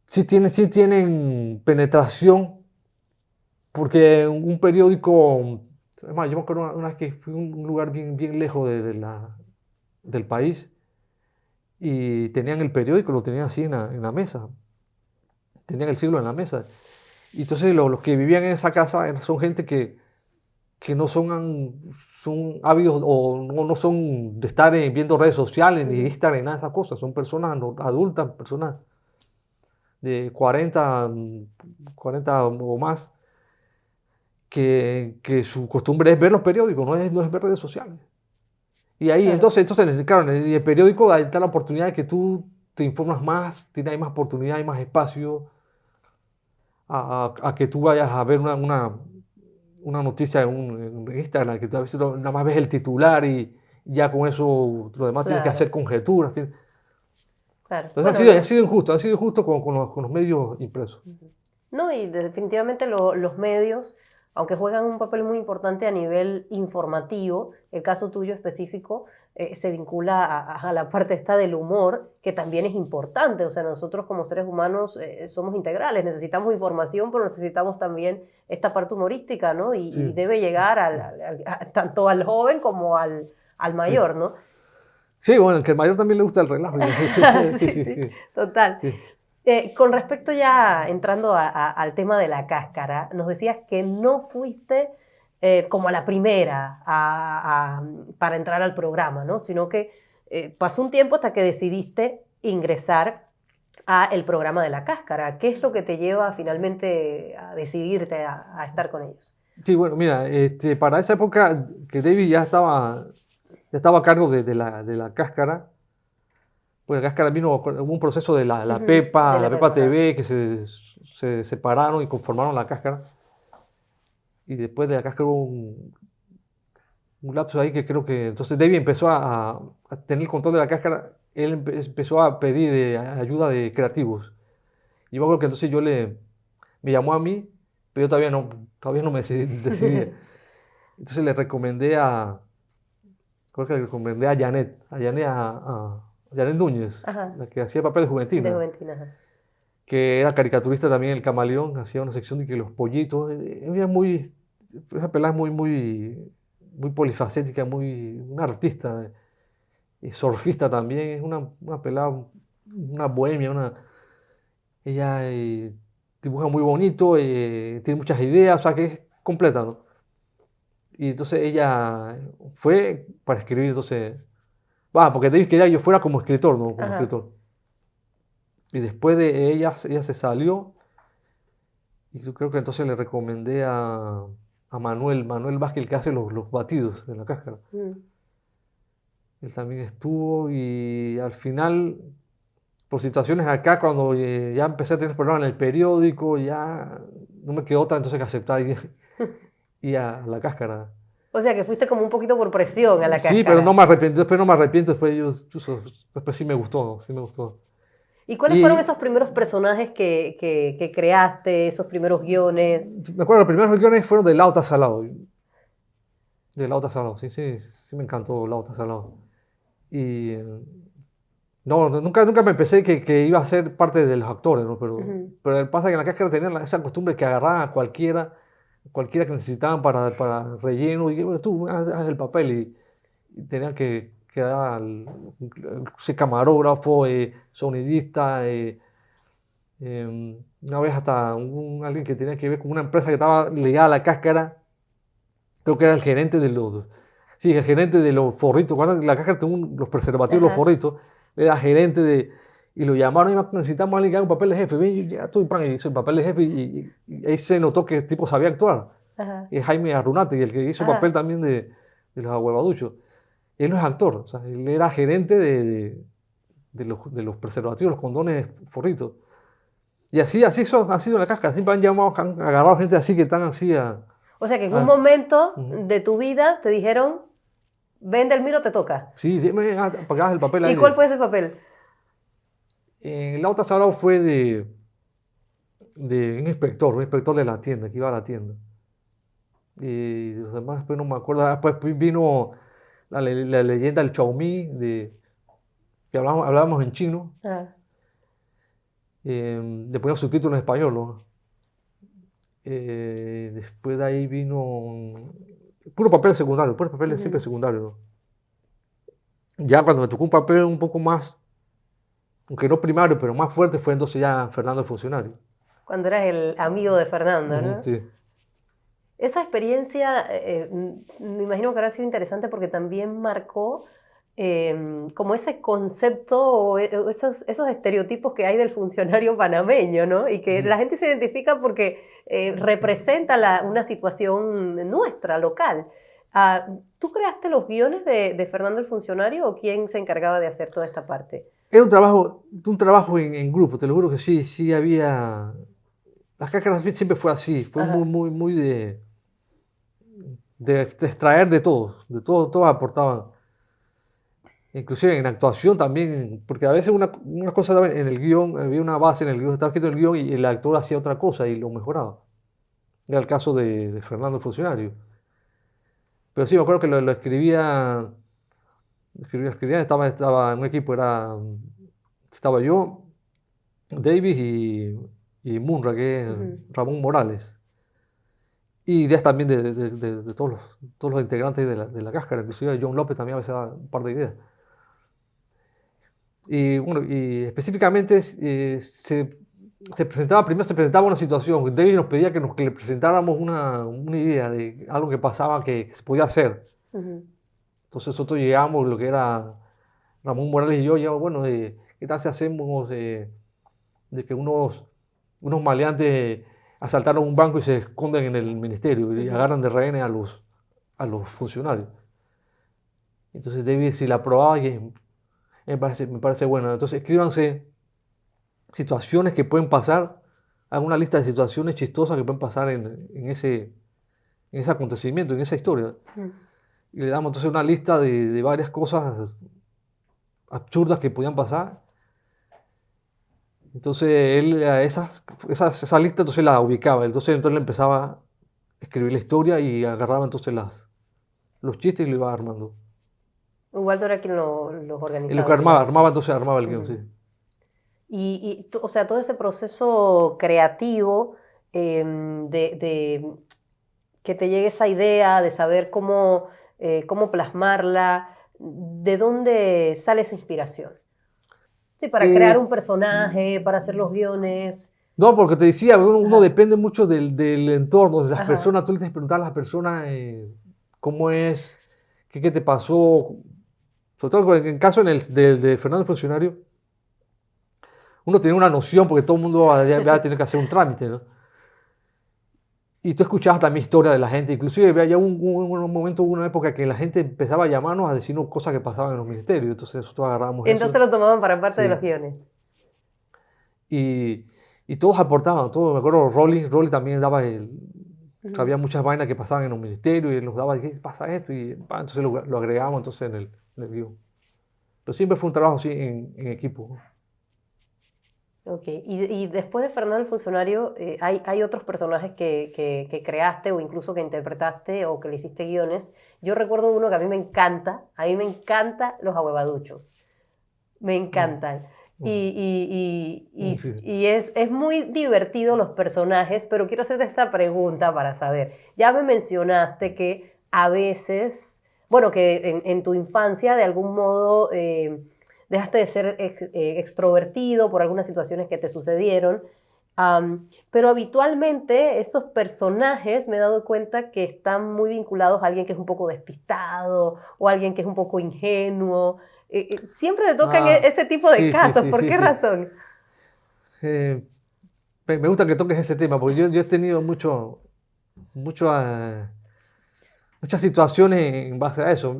sí tienen penetración, porque un periódico, es más, yo me acuerdo una vez que fui a un lugar bien lejos del país y tenían el periódico, lo tenían así en la mesa, tenían el siglo en la mesa. Y entonces los que vivían en esa casa son gente que no son ávidos o no son de estar viendo redes sociales, ni Ujú. Instagram, ni nada de esas cosas. Son personas adultas, personas de 40 o más, que su costumbre es ver los periódicos, no es ver redes sociales. Y ahí, Claro. entonces, claro, en el periódico ahí está la oportunidad de que tú te informas más, hay más oportunidad, hay más espacio a que tú vayas a ver una noticia en Instagram, que tú a veces nada más ves el titular y ya con eso lo demás tienes que Claro. hacer conjeturas. Claro. Entonces Bueno, ha sido injusto con los medios impresos. ujú. No, y definitivamente los medios, aunque juegan un papel muy importante a nivel informativo, el caso tuyo específico se vincula a la parte esta del humor, que también es importante. O sea, nosotros como seres humanos somos integrales, necesitamos información, pero necesitamos también esta parte humorística, ¿no? Y Sí, debe llegar tanto al joven como al sí. mayor, ¿no? Sí, bueno, que al mayor también le gusta el relajo. Sí, Sí, sí, sí, sí, total. sí. Con respecto ya entrando al tema de la cáscara, nos decías que no fuiste como a la primera para entrar al programa, ¿no? Sino que pasó un tiempo hasta que decidiste ingresar a el programa de la cáscara. ¿Qué es lo que te lleva finalmente a decidirte a estar con ellos? Sí, bueno, mira, para esa época que David ya estaba a cargo de la cáscara. Pues la cáscara hubo un proceso de la Ujú, de Pepa, la la Pepa Pepa, ajá. TV, que se separaron y conformaron la cáscara. Y después de la cáscara hubo un lapso ahí que creo que entonces David empezó a tener el control de la cáscara. Él empezó a pedir ayuda de creativos. Y yo creo que entonces me llamó a mí, pero yo todavía no me decidía. Entonces creo que le recomendé a Janet Núñez, Ajá, la que hacía papel de de Juventina, Juventina, ajá. que era caricaturista también, el Camaleón, hacía una sección de que los pollitos, esa pelada es muy polifacética, una artista, surfista también, es una pelada, una bohemia, ella dibuja muy bonito, tiene muchas ideas, o sea que es completa, ¿no? Y entonces ella fue para escribir, entonces, porque David quería que yo fuera como escritor, ¿no? Como Ajá. escritor. Y después de ella se salió. Y yo creo que entonces le recomendé a Manuel Vázquez, el que hace los batidos de la cáscara. Mm. Él también estuvo y al final, por situaciones acá, cuando ya empecé a tener problemas en el periódico, ya no me quedó otra entonces que aceptar y a la cáscara. O sea, que fuiste como un poquito por presión a la Sí, pero no cáscara. me arrepiento, después no me arrepiento, después sí me gustó, sí me gustó. ¿Y cuáles fueron Y esos primeros personajes que creaste, esos primeros guiones? me acuerdo, los primeros guiones fueron de Lauta Salado, sí, sí, sí me encantó Lauta Salado. Y no, nunca me pensé que iba a ser parte de los actores, ¿no? Ujú. Pero pasa que en la cáscara tenían esa costumbre que agarraban a cualquiera que necesitaban para relleno, y bueno, tú haz el papel, y tenían que dar ser camarógrafo, sonidista, una vez hasta alguien que tenía que ver con una empresa que estaba ligada a la cáscara, creo que era el gerente sí, el gerente de los forritos, cuando la cáscara tenía los preservativos, los Ajá, forritos, era gerente y lo llamaron y necesitamos a alguien que haga un papel de jefe, ven, ya estoy, pan, y hizo el papel de jefe y ahí se notó que el tipo sabía actuar. ajá, Es Jaime Arrunate, el que hizo papel ajá. también de los ahuevaduchos. Él no es actor, o sea, él era gerente de los preservativos, los condones forritos. Y ha sido la cáscara. Siempre han agarrado gente así que están así O sea que en un momento Ujú. de tu vida te dijeron, ven Delmiro, te toca. Sí, sí, pagabas el papel ¿Y ahí. cuál fue ese papel? En la otra sala fue de un inspector de la tienda, que iba a la tienda. Y los demás, después no me acuerdo. Después vino la leyenda del Xiaomi, que hablábamos en chino. Ah, Le poníamos subtítulos en español, ¿no? Después de ahí vino puro papel secundario, puro papel siempre ujú. secundario, ¿no? Ya cuando me tocó un papel un poco más, aunque no primario, pero más fuerte, fue entonces ya Fernando el funcionario. Cuando eras el amigo de Fernando, Ujú, ¿no? sí. Esa experiencia, me imagino que habrá sido interesante porque también marcó como ese concepto o esos estereotipos que hay del funcionario panameño, ¿no? Y que Ujú. la gente se identifica porque representa una situación nuestra, local. Ah, ¿tú creaste los guiones de Fernando el Funcionario o quién se encargaba de hacer toda esta parte? Era un trabajo en grupo, te lo juro que sí, sí había. Las cáscaras siempre fue así, fue muy, Ajá. muy, muy de extraer de todo, todos aportaban. Inclusive en actuación también, porque a veces una cosa estaba en el guión, había una base en el guión, estaba escrito en el guión y el actor hacía otra cosa y lo mejoraba. Era el caso de Fernando el Funcionario. Pero sí, me acuerdo que escribía, estaba en un equipo, estaba yo, Davis y Munra, que es Ujú. Ramón Morales. Y ideas también de todos los integrantes de la cáscara, inclusive John López también a veces daba un par de ideas. Y bueno, y específicamente primero se presentaba una situación. David nos pedía que le presentáramos una idea de algo que pasaba que se podía hacer. Ujú. Entonces nosotros llegamos, lo que era Ramón Morales y yo, llegamos, bueno, ¿qué tal si hacemos de que unos maleantes asaltaron un banco y se esconden en el ministerio y Ujú. agarran de rehenes a los funcionarios? Entonces David, si la aprobaba, y me parece bueno. Entonces escríbanse situaciones que pueden pasar, hagan una lista de situaciones chistosas que pueden pasar en ese acontecimiento, en esa historia. Ujú. Y le damos entonces una lista de varias cosas absurdas que podían pasar. Entonces él a esa lista entonces la ubicaba. Entonces le empezaba a escribir la historia y agarraba entonces los chistes y lo iba armando. Waldo era quien los Y lo organizaba que al final. armaba el guión, sí. Ujú. O sea, todo ese proceso creativo que te llegue esa idea de saber cómo plasmarla, ¿de dónde sale esa inspiración? Sí, para crear Eh, un personaje, para hacer los guiones. no, porque te decía, uno Ajá, depende mucho del entorno, de las ajá. personas. Tú le tienes que preguntar a las personas cómo es, qué te pasó. Sobre todo en el caso de Fernando el Funcionario, uno tiene una noción porque todo el mundo va a tener que hacer un trámite, ¿no? Y tú escuchabas también historias de la gente, inclusive había un momento, una época que la gente empezaba a llamarnos a decirnos cosas que pasaban en los ministerios, entonces nosotros agarrábamos Entonces eso, lo tomaban para parte de los sí, guiones. y, y todos aportaban, todos, me acuerdo, Rolly también daba Ujú. había muchas vainas que pasaban en los ministerios y él nos daba, ¿qué pasa esto? Y entonces lo agregamos entonces en el guión. Pero siempre fue un trabajo así en equipo. Ok, y después de Fernando el Funcionario, hay otros personajes que creaste o incluso que interpretaste o que le hiciste guiones. Yo recuerdo uno que a mí me encantan los ahuevaduchos, me Mm, encantan. Y, mm, sí. es muy divertido los personajes, pero quiero hacerte esta pregunta para saber. Ya me mencionaste que a veces, bueno, que en tu infancia de algún modo dejaste de ser extrovertido por algunas situaciones que te sucedieron, pero habitualmente esos personajes me he dado cuenta que están muy vinculados a alguien que es un poco despistado o alguien que es un poco ingenuo. Siempre te tocan ese tipo de Sí, sí, casos. sí, ¿Por sí, qué sí. razón? Eh, me gusta que toques ese tema, porque yo he tenido mucho, muchas situaciones en base a eso,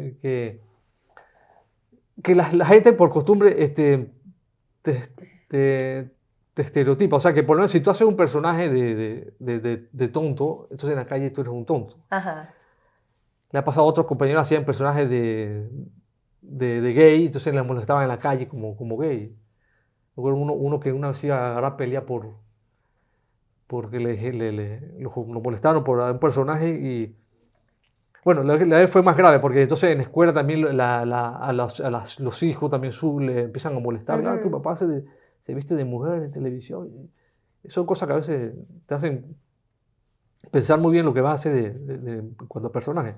que la gente por costumbre te, te- te estereotipa. O sea, que por lo menos si tú haces un personaje de tonto, entonces en la calle tú eres un tonto. Ajá. Le ha pasado a otros compañeros, hacían personajes de gay, entonces les molestaban en la calle como gay. Recuerdo uno que una vez iba a agarrar pelea porque lo molestaron por un personaje y bueno, la vez fue más grave porque entonces en la escuela también los hijos también le empiezan a molestar. Ah, tu Ujú. papá se viste de mujer en televisión. Y son cosas que a veces te hacen pensar muy bien lo que vas a hacer en cuanto a personaje.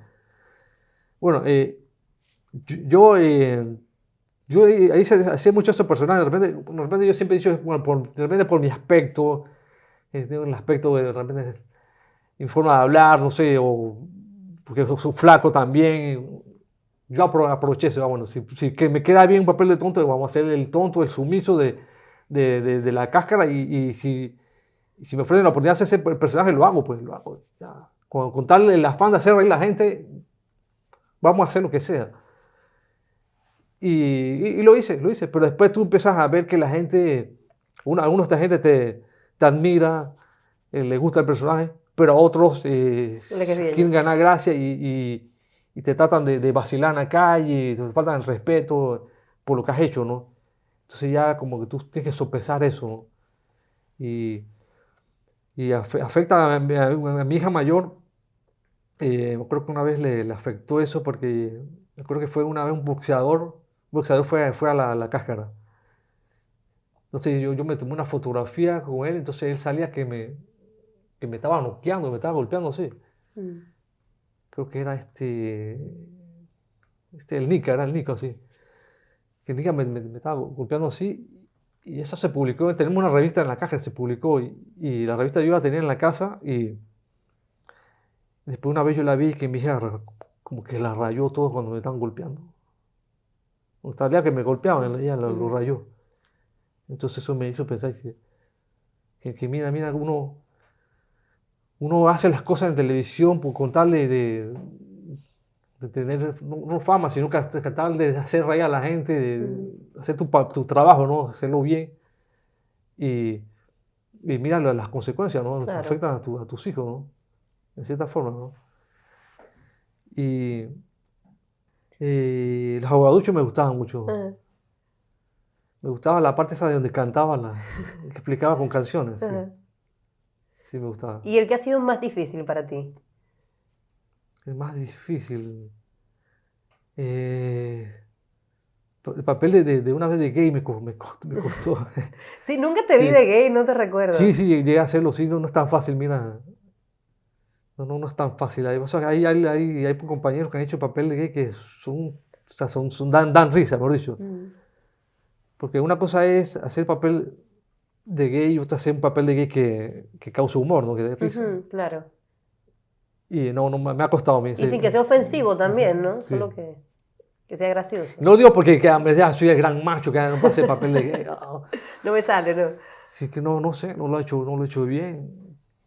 Bueno, yo hacía mucho estos personajes. De repente yo siempre he dicho, bueno, de repente por mi aspecto, tengo el aspecto de repente mi forma de hablar, no sé, o porque soy flaco también. Yo aproveché eso, bueno, si que me queda bien un papel de tonto, vamos a hacer el tonto, el sumiso de la cáscara y si me ofrecen la oportunidad de hacer ese personaje, lo hago, pues lo hago. Ya. Con tal el afán de hacer reír a la gente, vamos a hacer lo que sea. Y lo hice, pero después tú empiezas a ver que la gente, algunos de esta gente te admira, le gusta el personaje, pero a otros Le que sigue yo. quieren ganar gracia y te tratan de vacilar en la calle, te faltan el respeto por lo que has hecho, ¿no? Entonces ya como que tú tienes que sopesar eso, ¿no? Y, y afecta a mi hija mayor. Creo que una vez le afectó eso porque me acuerdo que fue una vez un boxeador fue a la cáscara. Entonces yo me tomé una fotografía con él, entonces él salía que me estaba noqueando, me estaba golpeando así. Mm. Creo que era el Nica, era el Nica, así. Que el Nica me estaba golpeando así y eso se publicó. Tenemos una revista en la caja, se publicó y la revista yo la tenía en la casa y después una vez yo la vi que mi hija como que la rayó todo cuando me estaban golpeando. O sea, que me golpeaban, ella lo Ujú. rayó. Entonces eso me hizo pensar que mira, uno hace las cosas en televisión por contarle de tener, no fama, sino que tratar de hacer reír a la gente, Ujú. de hacer tu trabajo, ¿no? Hacerlo bien. Y, y mira las consecuencias, ¿no? Claro. Afectan a tus hijos, ¿no? En cierta forma, ¿no? Y los aguaduchos me gustaban mucho. Ajá. Me gustaba la parte esa de donde cantaba, que explicaba con canciones, sí. Ajá. Sí, me gustaba. ¿Y el que ha sido más difícil para ti? El más difícil. eh, el papel de una vez de gay me costó. Sí, nunca te vi Sí, de gay, no te recuerdo. sí, llegué a hacerlo, sí, no es tan fácil, mira. No es tan fácil. O sea, hay compañeros que han hecho papel de gay que o sea, dan risa, mejor dicho. Mm. Porque una cosa es hacer papel de gay y otra hacer un papel de gay que cause humor, ¿no? Que dé risa. Ujú, claro. Y no, me ha costado a mí. Y sin que sea ofensivo también, Ujú, ¿no? sí. Solo que sea gracioso. No lo digo porque ya soy el gran macho que no puedo hacer papel de gay. No me sale, ¿no? Sí que no sé, no lo he hecho bien.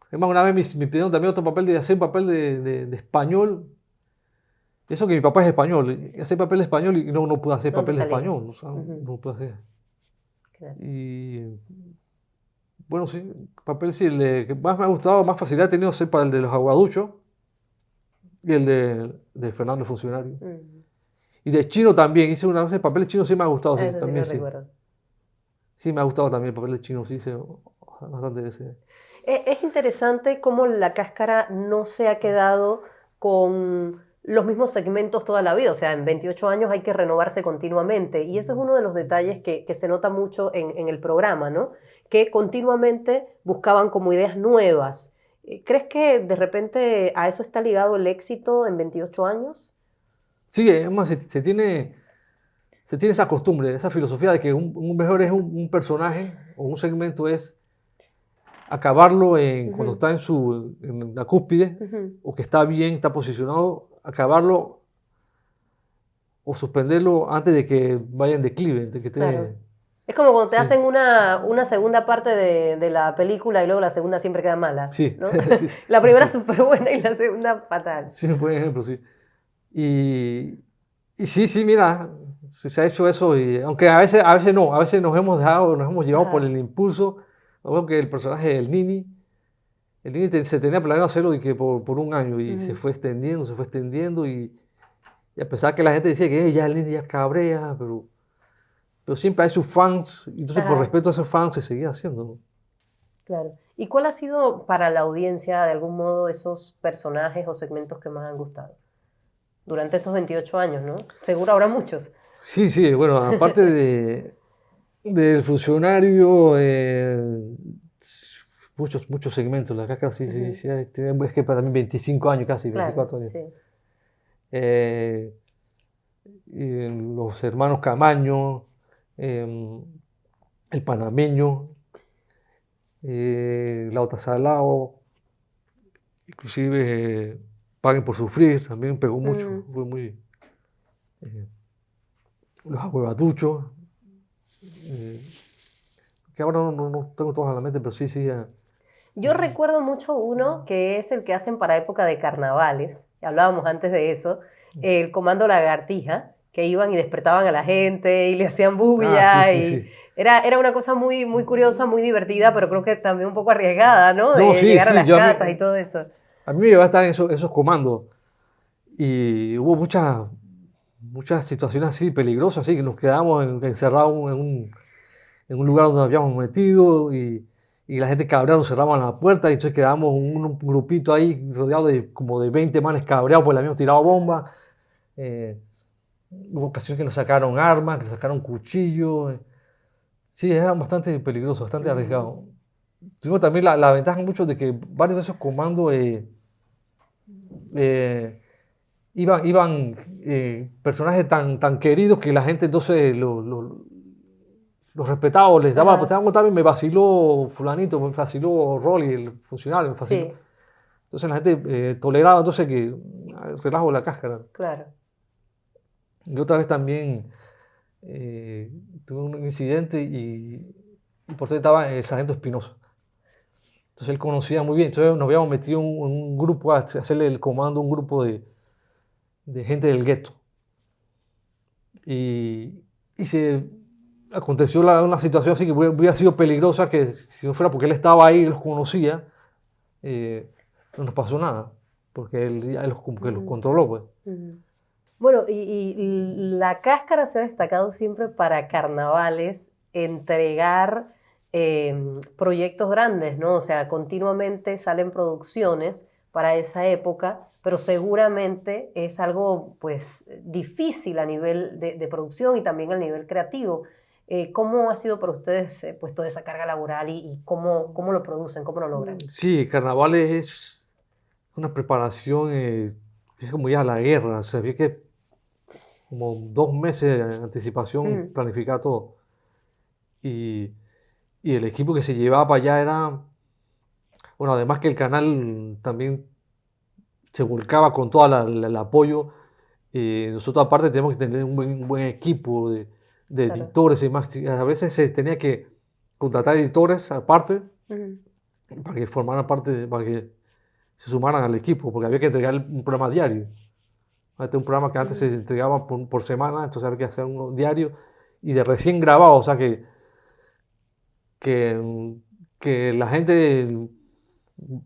Es más, una vez me pidieron también otro papel de hacer papel de español. Eso que mi papá es español, y hacer papel de español y no pude hacer No te papel de salía. español, o sea, Ujú, no pude hacer. claro. Y bueno, sí, papel sí, el que más me ha gustado, más facilidad he tenido es para el de los aguaduchos y el de Fernando el Funcionario. Ujú. Y de chino también, hice una vez el papel de chino, sí me ha gustado, sí, Eso sí lo también sí. recuerdo. Sí, me ha gustado también el papel de chino, sí, hice bastante de ese. Es interesante cómo la cáscara no se ha quedado con los mismos segmentos toda la vida. O sea, en 28 años hay que renovarse continuamente. Y eso es uno de los detalles que se nota mucho en el programa, ¿no? Que continuamente buscaban como ideas nuevas. ¿Crees que de repente a eso está ligado el éxito en 28 años? Sí, es más, se tiene esa costumbre, esa filosofía de que un mejor es un personaje o un segmento es acabarlo cuando Ujú, está en la cúspide ujú, o que está bien, está posicionado, acabarlo o suspenderlo antes de que vaya en declive, de que claro. esté. Es como cuando te Sí, hacen una segunda parte de la película y luego la segunda siempre queda mala, sí, ¿no? sí, La primera es sí, súper buena y la segunda fatal. sí, un buen ejemplo, sí. Y, y sí, mira, se ha hecho eso, y, aunque a veces no, a veces nos hemos llevado por Ajá. el impulso Algo que el personaje del Nini, se tenía planeado hacerlo y que por un año y se fue extendiendo y a pesar que la gente decía que ya el Nini ya cabrea, pero siempre hay sus fans y entonces por Ajá, respeto a esos fans se seguía haciendo, ¿no? claro. ¿Y cuál ha sido para la audiencia, de algún modo, esos personajes o segmentos que más han gustado durante estos 28 años, ¿no? Seguro habrá muchos. Sí, sí, bueno, aparte del funcionario, muchos segmentos, la cáscara sí, sí, Ujú, sí, es que para mí 25 años casi, claro, 24 años. sí. Eh, y los hermanos Camaño, em, el panameño, Lauta Salao, inclusive Paguen por Sufrir, también pegó mucho, Mm. fue muy... eh, los ahuevaduchos, eh, que ahora no tengo todos a la mente, pero sí, sí. Yo recuerdo mucho uno que es el que hacen para época de carnavales, hablábamos antes de eso, el Comando Lagartija, que iban y despertaban a la gente y le hacían Sí, bulla sí, y sí. era una cosa muy, muy curiosa, muy divertida, pero creo que también un poco arriesgada, ¿no? No, De sí, llegar a sí, las casas y todo eso. a mí me iba a estar en esos comandos y hubo muchas situaciones así peligrosas, así que nos quedamos encerrados en un lugar donde nos habíamos metido y la gente cabreada nos cerraban la puerta y entonces quedamos un grupito ahí rodeado de como de 20 manes cabreados porque le habíamos tirado bombas. Eh, Hubo ocasiones que nos sacaron armas, que sacaron cuchillos. Sí, eran bastante peligrosos, bastante Mm, arriesgados. Tuvimos también la ventaja mucho de que varios de esos comandos eh, iban personajes tan queridos que la gente entonces los respetaba o les daba, pues te ajá, van a contar, me vaciló fulanito, me vaciló Rolly, el funcionario, me vaciló. sí, Entonces la gente toleraba entonces que relajo la cáscara. claro. Y otra vez también tuve un incidente y por eso estaba el sargento Espinosa. Entonces él conocía muy bien. Entonces nos habíamos metido en un grupo a hacerle el comando a un grupo de gente del gueto. Y se aconteció una situación así que hubiera sido peligrosa, que si no fuera porque él estaba ahí y los conocía, eh, no nos pasó nada, porque él ya como que los Mm, controló, pues. mm. Bueno, y la cáscara se ha destacado siempre para carnavales, entregar proyectos grandes, ¿no? O sea, continuamente salen producciones para esa época, pero seguramente es algo, pues, difícil a nivel de producción y también a nivel creativo. ¿Cómo ha sido para ustedes, pues, toda esa carga laboral y cómo lo producen, cómo lo logran? Sí, carnaval es una preparación, es como ya la guerra, o sea, había que como 2 meses de anticipación Mm, planificar todo. Y, y el equipo que se llevaba para allá era, bueno, además que el canal también se volcaba con todo el apoyo. Nosotros aparte tenemos que tener un buen equipo de claro. editores y más. A veces se tenía que contratar editores aparte Ujú, para que formaran parte, para que se sumaran al equipo, porque había que entregar un programa diario. Un programa que antes se ujú, entregaba por semana, entonces había que hacer uno diario y de recién grabado, o sea que, que la gente,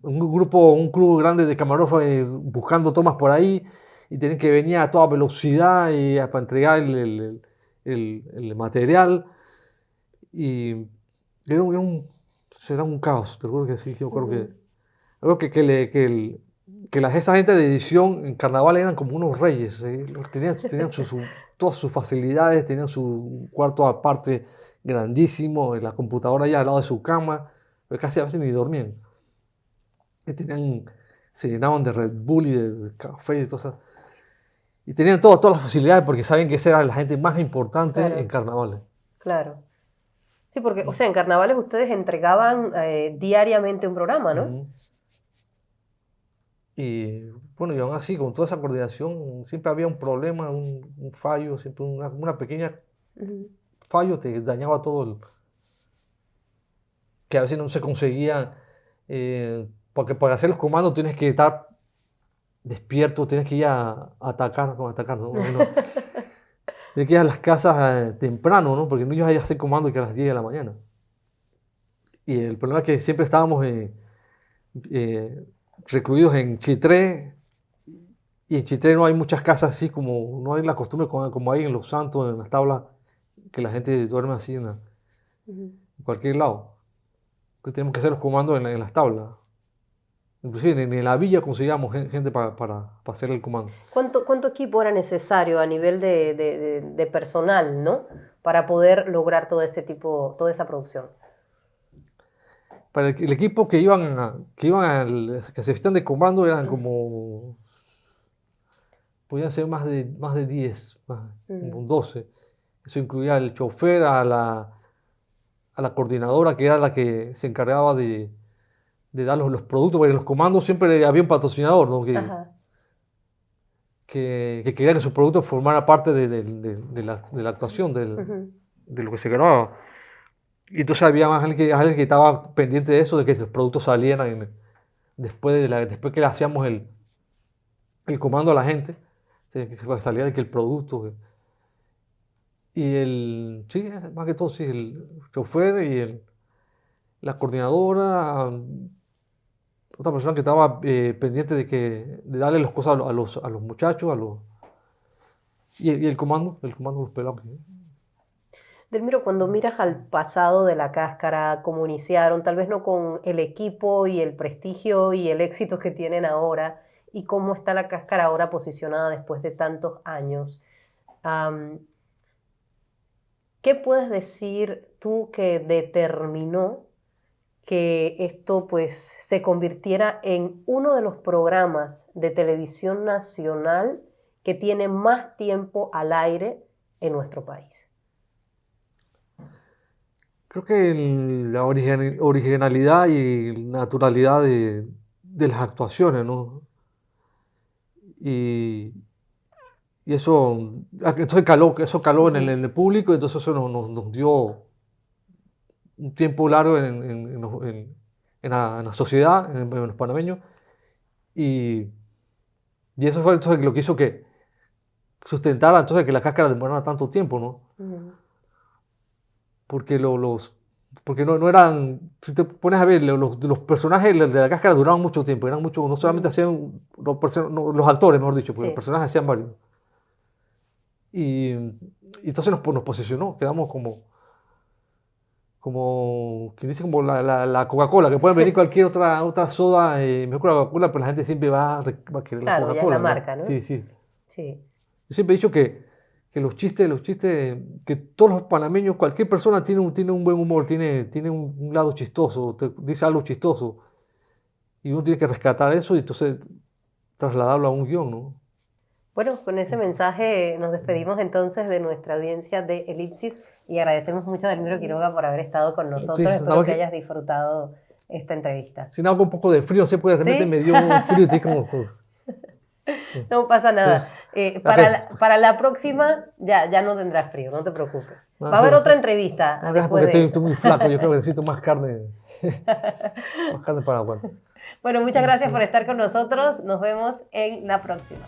un club grande de camarógrafos buscando tomas por ahí y tienen que venir a toda velocidad para entregar el material y será un caos, te juro que sí, yo creo que ujú. algo esa gente de edición en carnaval eran como unos reyes, tenían todas sus facilidades, tenían su cuarto aparte grandísimo, la computadora allá al lado de su cama, pero casi a veces ni dormían. Y se llenaban de Red Bull y de café y todo eso. Y tenían todas las facilidades porque sabían que esa era la gente más importante en Claro, carnavales. claro. Sí, porque, o sea, en carnavales ustedes entregaban diariamente un programa, ¿no? Ujú. Y bueno, y aún así, con toda esa coordinación, siempre había un problema, un fallo, siempre una pequeña Ujú. fallo te dañaba todo, que a veces no se conseguía, porque para hacer los comandos tienes que estar despierto, tienes que ir a atacar, no atacar, ¿no? Tienes que ir a las casas temprano, ¿no? Porque no ibas a hacer comando que a las 10 de la mañana. Y el problema es que siempre estábamos recluidos en Chitré, y en Chitré no hay muchas casas así como, no hay la costumbre como hay en Los Santos, en las tablas, que la gente duerme así Ujú. en cualquier lado. Entonces tenemos que hacer los comandos en las tablas. Inclusive ni en la villa conseguíamos gente para hacer el comando. ¿Cuánto equipo era necesario a nivel de personal, ¿no? Para poder lograr todo ese tipo, toda esa producción. Para el equipo que se vestían de comando eran como, podían ser más de 10, como 12. Eso incluía al chofer, a la coordinadora, que era la que se encargaba de dar los productos, porque en los comandos siempre había un patrocinador, ¿no? Ajá. que quería que su producto formara parte de la actuación, Ujú. de lo que se grababa. Y entonces había alguien que estaba pendiente de eso, de que los productos salieran después que le hacíamos el comando a la gente, que salía de que el producto. Sí, más que todo, sí, el chofer y la coordinadora, otra persona que estaba pendiente de darle las cosas a los muchachos, y el comando de los pelados. Delmiro, cuando miras al pasado de la cáscara, cómo iniciaron, tal vez no con el equipo y el prestigio y el éxito que tienen ahora, y cómo está la cáscara ahora posicionada después de tantos años, am, ¿qué puedes decir tú que determinó que esto pues se convirtiera en uno de los programas de televisión nacional que tiene más tiempo al aire en nuestro país? Creo que la originalidad y naturalidad de las actuaciones, ¿no? Y, y eso caló en Ujú. en el público, entonces eso nos dio un tiempo largo en la sociedad, en los panameños, y, y eso fue entonces lo que hizo que sustentara entonces que la cáscara demorara tanto tiempo, ¿no? Ujú. Porque porque no eran, si te pones a ver, los personajes de la cáscara duraban mucho tiempo, eran mucho, no solamente Ujú. hacían los actores, mejor dicho, porque los Sí. personajes hacían varios. Y, y entonces nos posicionó, quedamos quien dice, como la Coca-Cola, que puede venir cualquier otra soda, mejor que la Coca-Cola, pero la gente siempre va a querer la Claro, ya es la Coca-Cola, ¿no? marca, ¿no? Sí, sí. Sí. Yo siempre he dicho que los chistes, que todos los panameños, cualquier persona tiene un buen humor, tiene un lado chistoso, te dice algo chistoso, y uno tiene que rescatar eso y entonces trasladarlo a un guión, ¿no? Bueno, con ese mensaje nos despedimos entonces de nuestra audiencia de Elipsis y agradecemos mucho a Delmiro Quiroga por haber estado con Sí, nosotros. nada Espero más que que, hayas disfrutado esta entrevista. sin algo un poco de frío, sí, porque realmente ¿Sí? me dio un frío, estoy como, sí. No pasa nada. Entonces, ok, Para la próxima ya no tendrás frío, no te preocupes. no, Va a sí, haber otra entrevista no, después porque de estoy esta. muy flaco, yo creo que necesito más carne, más carne para aguantar. Bueno, muchas gracias por estar con nosotros. Nos vemos en la próxima.